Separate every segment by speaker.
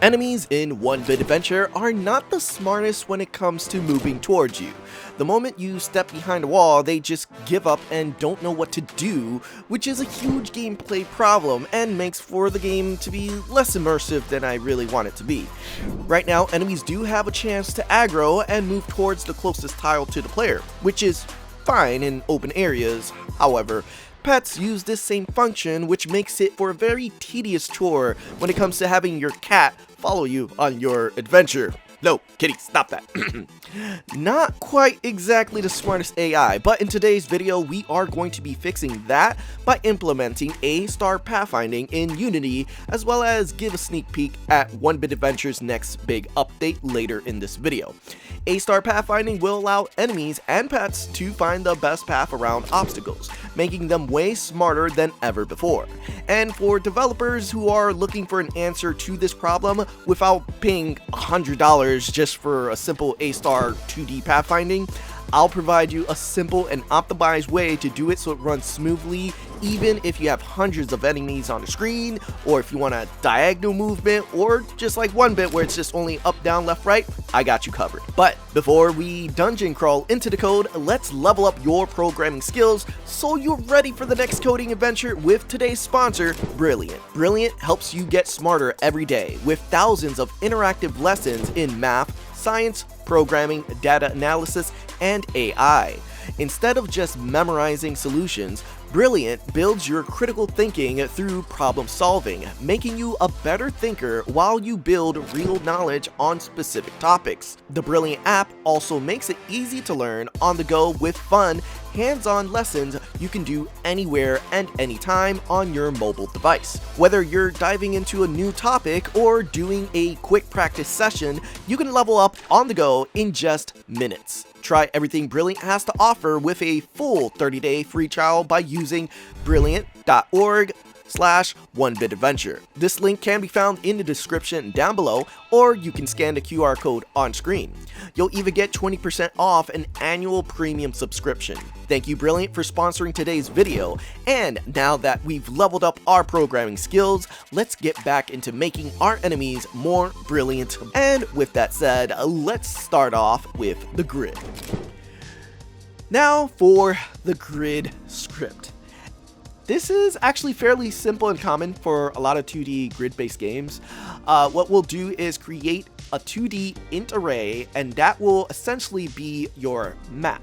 Speaker 1: Enemies in OneBit Adventure are not the smartest when it comes to moving towards you. The moment you step behind a wall, they just give up and don't know what to do, which is a huge gameplay problem and makes for the game to be less immersive than I really want it to be. Right now, enemies do have a chance to aggro and move towards the closest tile to the player, which is fine in open areas. However, pets use this same function, which makes it for a very tedious chore when it comes to having your cat follow you on your adventure. No, kitty, stop that. Not quite exactly the smartest AI, but in today's video we are going to be fixing that by implementing A Pathfinding in Unity, as well as give a sneak peek at OneBit Adventure's next big update later in this video. A Pathfinding will allow enemies and pets to find the best path around obstacles, making them way smarter than ever before. And for developers who are looking for an answer to this problem without paying $100 just for a simple A 2D pathfinding, I'll provide you a simple and optimized way to do it so it runs smoothly, even if you have hundreds of enemies on the screen, or if you want a diagonal movement, or just like OneBit where it's just only up, down, left, right. I got you covered. But before we dungeon crawl into the code, let's level up your programming skills so you're ready for the next coding adventure with today's sponsor, Brilliant. Brilliant helps you get smarter every day with thousands of interactive lessons in math, science, programming, data analysis, and AI. Instead of just memorizing solutions, Brilliant builds your critical thinking through problem solving, making you a better thinker while you build real knowledge on specific topics. The Brilliant app also makes it easy to learn on the go with fun, hands-on lessons you can do anywhere and anytime on your mobile device. Whether you're diving into a new topic or doing a quick practice session, you can level up on the go in just minutes. Try everything Brilliant has to offer with a full 30-day free trial by using brilliant.org/OneBitAdventure. This link can be found in the description down below, or you can scan the QR code on screen. You'll even get 20% off an annual premium subscription. Thank you, Brilliant, for sponsoring today's video. And now that we've leveled up our programming skills, let's get back into making our enemies more brilliant. And with that said, let's start off with the grid. Now for the grid script. This is actually fairly simple and common for a lot of 2D grid-based games. What we'll do is create a 2D int array, and that will essentially be your map.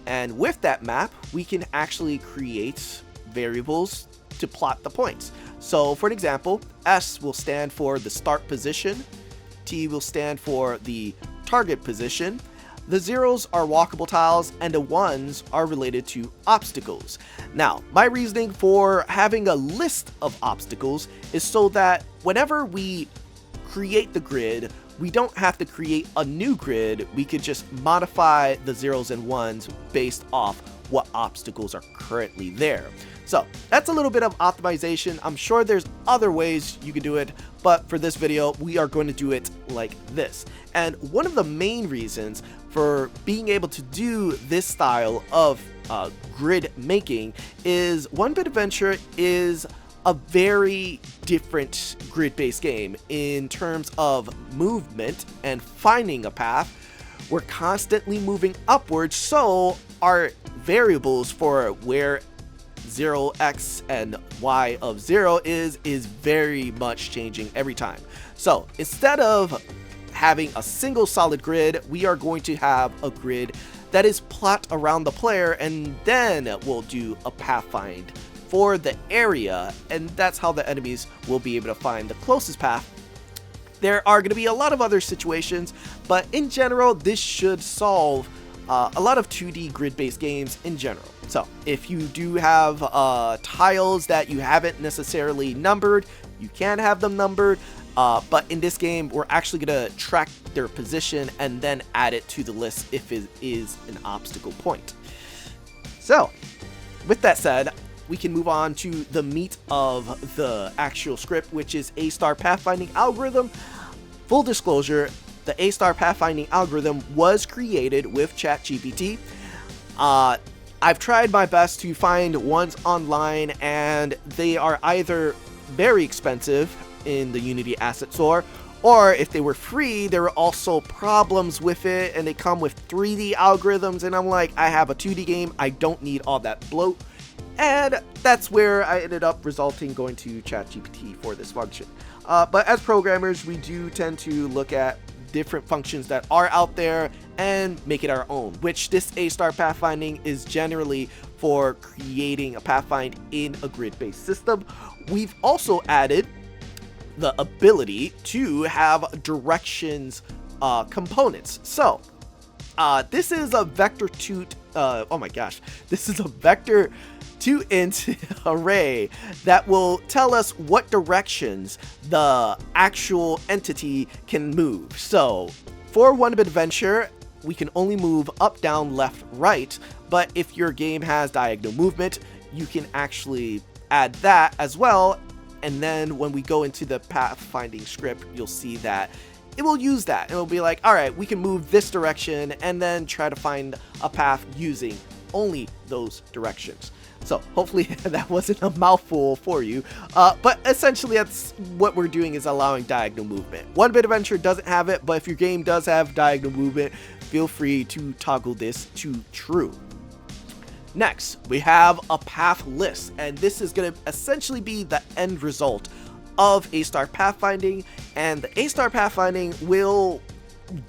Speaker 1: And with that map, we can actually create variables to plot the points. So for an example, S will stand for the start position, T will stand for the target position, the zeros are walkable tiles, and the ones are related to obstacles. Now, my reasoning for having a list of obstacles is so that whenever we create the grid, we don't have to create a new grid. We could just modify the zeros and ones based off what obstacles are currently there. So that's a little bit of optimization. I'm sure there's other ways you could do it, but for this video, we are going to do it like this. And one of the main reasons for being able to do this style of grid making is OneBit Adventure is a very different grid-based game in terms of movement and finding a path. We're constantly moving upwards, so our variables for where 0x and y of 0 is very much changing every time. So instead of having a single solid grid, we are going to have a grid that is plot around the player, and then we'll do a pathfind for the area, and that's how the enemies will be able to find the closest path. There are going to be a lot of other situations, but in general, this should solve a lot of 2D grid-based games in general. So if you do have tiles that you haven't necessarily numbered, you can have them numbered, but in this game, we're actually going to track their position and then add it to the list if it is an obstacle point. So with that said, we can move on to the meat of the actual script, which is A Pathfinding algorithm. Full disclosure, the A Pathfinding algorithm was created with ChatGPT. I've tried my best to find ones online, and they are either very expensive in the Unity Asset Store, Or if they were free, there were also problems with it, and they come with 3D algorithms, and I'm like, I have a 2D game, I don't need all that bloat. And that's where I ended up going to ChatGPT for this function. But as programmers, we do tend to look at different functions that are out there and make it our own, which this A-star pathfinding is generally for creating a pathfind in a grid-based system. We've also added the ability to have directions components. So this is a vector 2 this is a vector 2int array that will tell us what directions the actual entity can move. So for OneBit Adventure, we can only move up, down, left, right, but if your game has diagonal movement, you can actually add that as well. And then when we go into the pathfinding script, you'll see that it will use that. It'll be like, all right, we can move this direction and then try to find a path using only those directions. So hopefully that wasn't a mouthful for you, but essentially that's what we're doing, is allowing diagonal movement. OneBit Adventure doesn't have it, but if your game does have diagonal movement, feel free to toggle this to true. Next, we have a path list, and this is going to essentially be the end result of A-star pathfinding, and the A-star pathfinding will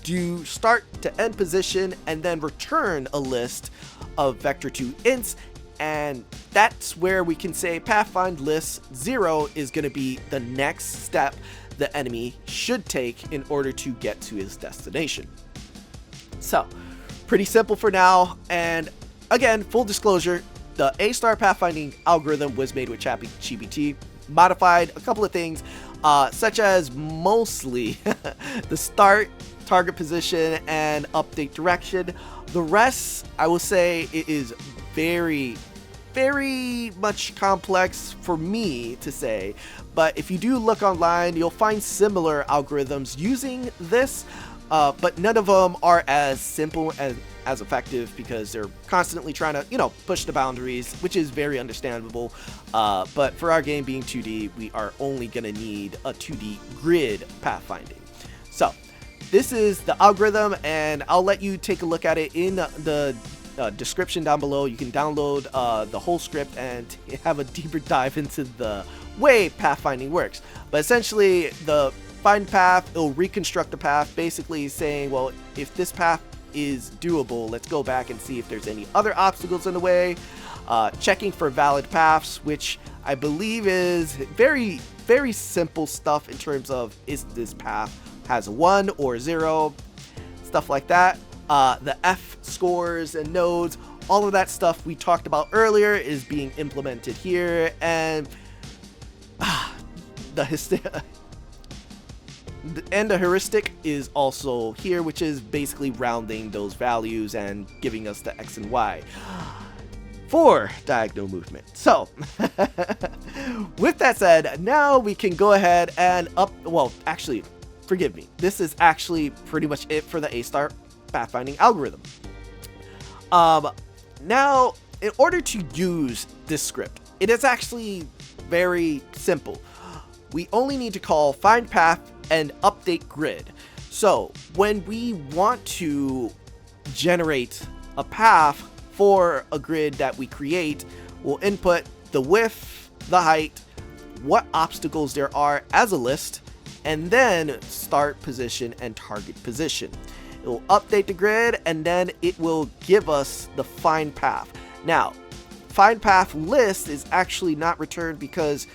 Speaker 1: do start to end position and then return a list of vector 2 ints. And that's where we can say pathfind list 0 is going to be the next step the enemy should take in order to get to his destination. So pretty simple for now. And again, full disclosure, the A-star pathfinding algorithm was made with ChatGPT, modified a couple of things, such as mostly the start, target position, and update direction. The rest, I will say, it is very much complex for me to say, but if you do look online, you'll find similar algorithms using this, but none of them are as simple and as effective, because they're constantly trying to, push the boundaries, which is very understandable. But for our game being 2D, we are only going to need a 2D grid pathfinding. So this is the algorithm, and I'll let you take a look at it in the description down below. You can download the whole script and have a deeper dive into the way pathfinding works. But essentially, the find path, it'll reconstruct the path, basically saying, well, if this path is doable, let's go back and see if there's any other obstacles in the way. Checking for valid paths, which I believe is very simple stuff in terms of, is this path has a 1 or a 0, stuff like that. The F scores and nodes, all of that stuff we talked about earlier is being implemented here, and the heuristic is also here, which is basically rounding those values and giving us the X and Y for diagonal movement. So with that said, now we can go ahead and actually, forgive me, this is actually pretty much it for the A-star pathfinding algorithm. Now, in order to use this script, it is actually very simple. We only need to call find path and update grid. So when we want to generate a path for a grid that we create, we'll input the width, the height, what obstacles there are as a list, and then start position and target position. It will update the grid, and then it will give us the find path. Now, find path list is actually not returned because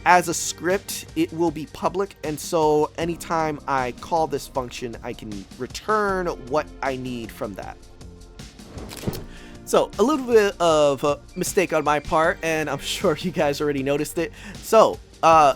Speaker 1: as a script, it will be public, and so anytime I call this function, I can return what I need from that. So a little bit of a mistake on my part, and I'm sure you guys already noticed it. So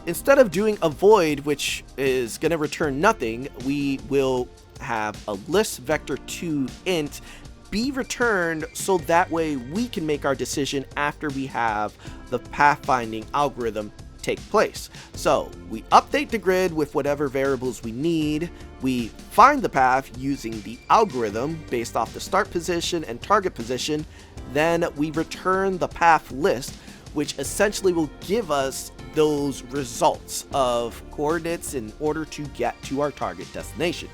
Speaker 1: instead of doing a void, which is going to return nothing, we will have a list vector 2 int be returned, so that way we can make our decision after we have the pathfinding algorithm take place. So we update the grid with whatever variables we need, we find the path using the algorithm based off the start position and target position, then we return the path list, which essentially will give us those results of coordinates in order to get to our target destination.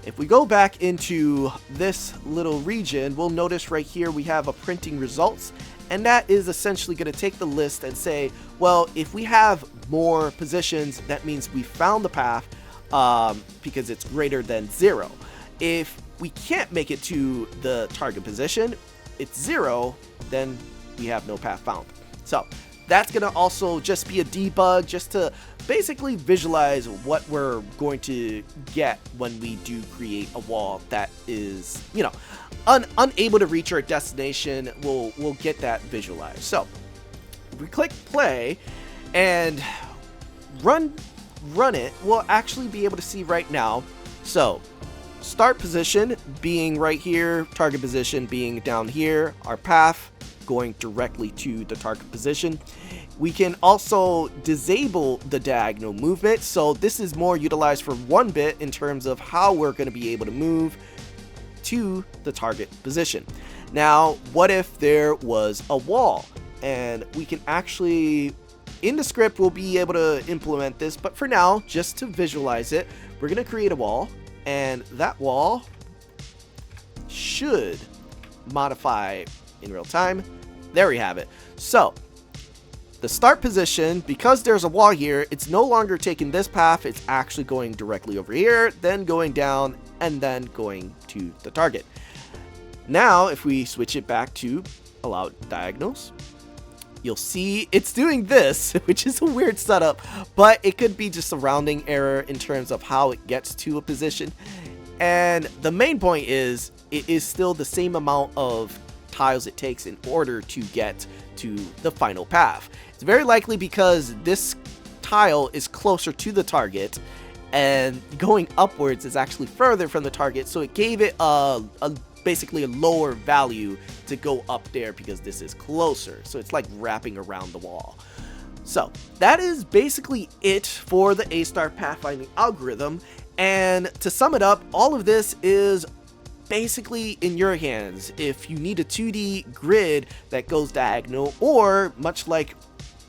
Speaker 1: If we go back into this little region, we'll notice right here we have a printing results, and that is essentially going to take the list and say, well, if we have more positions, that means we found the path because it's greater than 0. If we can't make it to the target position, it's 0, then we have no path found. So that's going to also just be a debug just to basically visualize what we're going to get when we do create a wall that is, you know, unable to reach our destination. We'll get that visualized. So if we click play and run it, we'll actually be able to see right now. So start position being right here, target position being down here, our path going directly to the target position. We can also disable the diagonal movement, so this is more utilized for OneBit in terms of how we're going to be able to move to the target position. Now, what if there was a wall? And we can actually, in the script, we'll be able to implement this, but for now, just to visualize it, we're going to create a wall, and that wall should modify in real time. There we have it. So the start position, because there's a wall here, it's no longer taking this path, it's actually going directly over here, then going down, and then going to the target. Now if we switch it back to allow diagonals, you'll see it's doing this, which is a weird setup, but it could be just a rounding error in terms of how it gets to a position. And the main point is, it is still the same amount of tiles it takes in order to get to the final path. It's very likely because this tile is closer to the target and going upwards is actually further from the target, so it gave it basically a lower value to go up there because this is closer, so it's like wrapping around the wall. So that is basically it for the A-star pathfinding algorithm, and to sum it up, all of this is basically in your hands. If you need a 2D grid that goes diagonal, or much like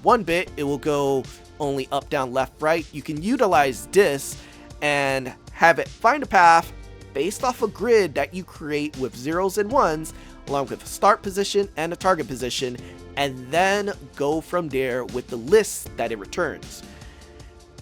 Speaker 1: OneBit, it will go only up, down, left, right, you can utilize this and have it find a path based off a grid that you create with 0s and 1s, along with a start position and a target position, and then go from there with the list that it returns.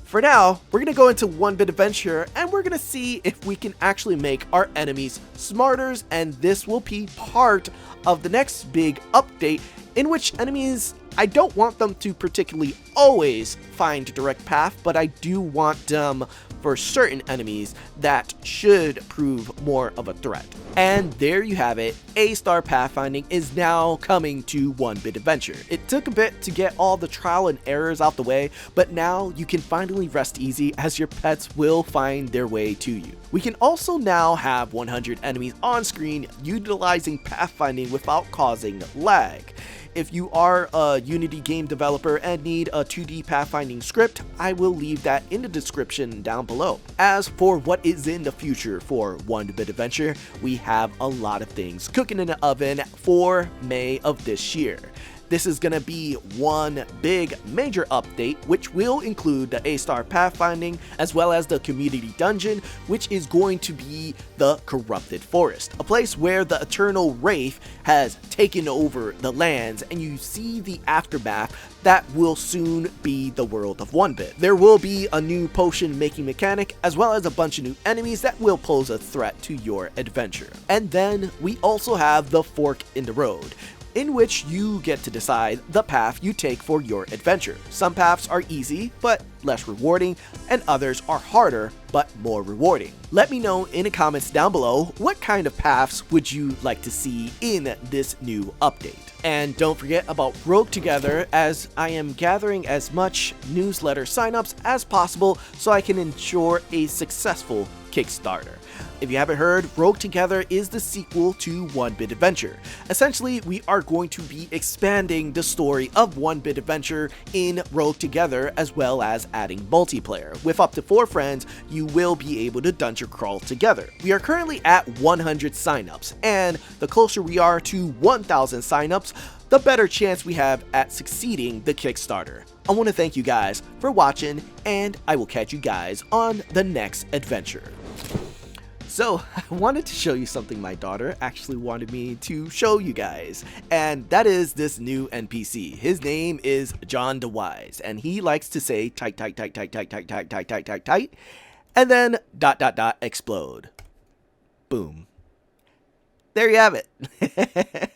Speaker 1: For now, we're going to go into OneBit Adventure, and we're going to see if we can actually make our enemies smarter, and this will be part of the next big update, in which enemies, I don't want them to particularly always find a direct path, but I do want them for certain enemies that should prove more of a threat. And there you have it, A-star pathfinding is now coming to OneBit Adventure. It took a bit to get all the trial and errors out the way, but now you can finally rest easy as your pets will find their way to you. We can also now have 100 enemies on screen utilizing pathfinding without causing lag. If you are a Unity game developer and need a 2D pathfinding script, I will leave that in the description down below. As for what is in the future for OneBit Adventure, we have a lot of things cooking in the oven for May of this year. This is going to be one big major update, which will include the A-star pathfinding as well as the community dungeon, which is going to be the Corrupted Forest, a place where the Eternal Wraith has taken over the lands, and you see the aftermath that will soon be the world of OneBit. There will be a new potion making mechanic as well as a bunch of new enemies that will pose a threat to your adventure. And then we also have the Fork in the Road, in which you get to decide the path you take for your adventure. Some paths are easy but less rewarding, and others are harder but more rewarding. Let me know in the comments down below what kind of paths would you like to see in this new update. And don't forget about Rogue Together, as I am gathering as much newsletter signups as possible so I can ensure a successful Kickstarter. If you haven't heard, Rogue Together is the sequel to OneBit Adventure. Essentially, we are going to be expanding the story of OneBit Adventure in Rogue Together, as well as adding multiplayer. With up to 4 friends, you will be able to dungeon crawl together. We are currently at 100 signups, and the closer we are to 1,000 signups, the better chance we have at succeeding the Kickstarter. I want to thank you guys for watching, and I will catch you guys on the next adventure. So, I wanted to show you something my daughter actually wanted me to show you guys, and that is this new NPC. His name is John DeWise, and he likes to say tight, tight, tight, tight, tight, tight, tight, tight, tight, tight, tight, and then ... explode. Boom. There you have it.